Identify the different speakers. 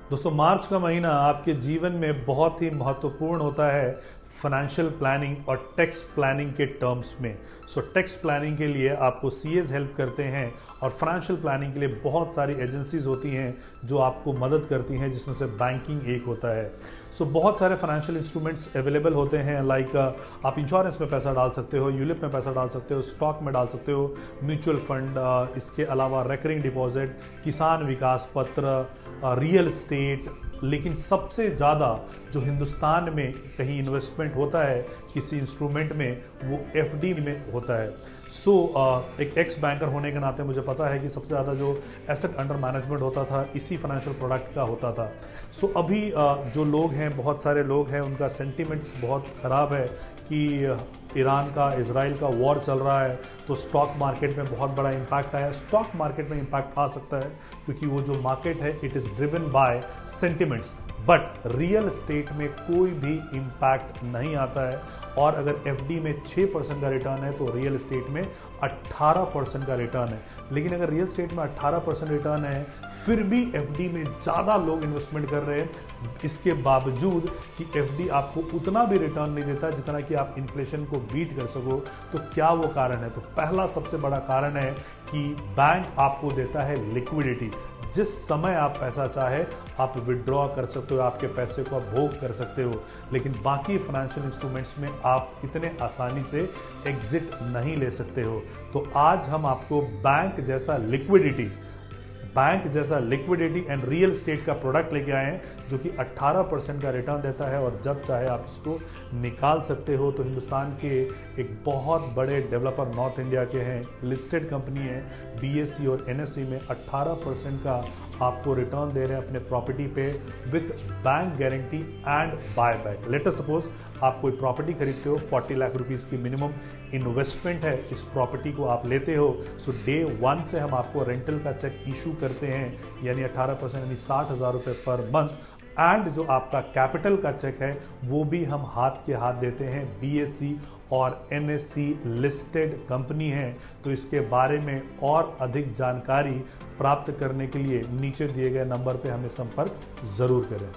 Speaker 1: दोस्तों, मार्च का महीना आपके जीवन में बहुत ही महत्वपूर्ण होता है फाइनेंशियल प्लानिंग और टैक्स प्लानिंग के टर्म्स में। टैक्स प्लानिंग के लिए आपको सीएस हेल्प करते हैं और फाइनेंशियल प्लानिंग के लिए बहुत सारी एजेंसीज होती हैं जो आपको मदद करती हैं, जिसमें से बैंकिंग एक होता है। बहुत सारे फाइनेंशियल इंस्ट्रूमेंट्स अवेलेबल होते हैं, लाइक आप इंश्योरेंस में पैसा डाल सकते हो, यूलिप में पैसा डाल सकते हो, स्टॉक में डाल सकते हो, म्यूचुअल फंड, इसके अलावा रेकरिंग डिपॉजिट, किसान विकास पत्र, रियल एस्टेट। लेकिन सबसे ज़्यादा जो हिंदुस्तान में कहीं इन्वेस्टमेंट होता है किसी इंस्ट्रूमेंट में, वो एफडी में होता है। एक एक्स बैंकर होने के नाते मुझे पता है कि सबसे ज़्यादा जो एसेट अंडर मैनेजमेंट होता था इसी फाइनेंशियल प्रोडक्ट का होता था। अभी जो लोग हैं, बहुत सारे लोग हैं, उनका सेंटिमेंट्स बहुत ख़राब है कि ईरान का इजराइल का वॉर चल रहा है, तो स्टॉक मार्केट में बहुत बड़ा इम्पैक्ट आया। स्टॉक मार्केट में इम्पैक्ट आ सकता है क्योंकि वो जो मार्केट है it is driven by sentiments, but real estate में कोई भी इम्पैक्ट नहीं आता है। और अगर एफडी में 6% का रिटर्न है तो रियल एस्टेट में 18% का रिटर्न है। लेकिन अगर रियल एस्टेट में 18% रिटर्न है फिर भी एफडी में ज़्यादा लोग इन्वेस्टमेंट कर रहे हैं, इसके बावजूद कि एफडी आपको उतना भी रिटर्न नहीं देता जितना कि आप इन्फ्लेशन को बीट कर सको। तो क्या वो कारण है? तो पहला सबसे बड़ा कारण है कि बैंक आपको देता है लिक्विडिटी। जिस समय आप पैसा चाहे आप विड्रॉ कर सकते हो, आपके पैसे को आप भोग कर सकते हो। लेकिन बाकी फाइनेंशियल इंस्ट्रूमेंट्स में आप इतने आसानी से एग्जिट नहीं ले सकते हो। तो आज हम आपको बैंक जैसा लिक्विडिटी एंड रियल एस्टेट का प्रोडक्ट लेके आए हैं जो कि 18% का रिटर्न देता है और जब चाहे आप इसको निकाल सकते हो। तो हिंदुस्तान के एक बहुत बड़े डेवलपर नॉर्थ इंडिया के हैं, लिस्टेड कंपनी है, बीएसई और एनएसई में 18% का आपको रिटर्न दे रहे हैं अपने प्रॉपर्टी पे with bank guarantee and buy back. Let us suppose आप कोई प्रॉपर्टी खरीदते हो, 40 लाख रुपीस की मिनिमम इन्वेस्टमेंट है, इस प्रॉपर्टी को आप लेते हो। डे 1 से हम आपको रेंटल का चेक इशू करते हैं, यानी 18% यानी 60,000 रुपये पर मंथ। एंड जो आपका कैपिटल का चेक है वो भी हम हाथ के हाथ देते हैं। बीएसई और एनएसई लिस्टेड कंपनी है। तो इसके बारे में और अधिक जानकारी प्राप्त करने के लिए नीचे दिए गए नंबर पे हमें संपर्क जरूर करें।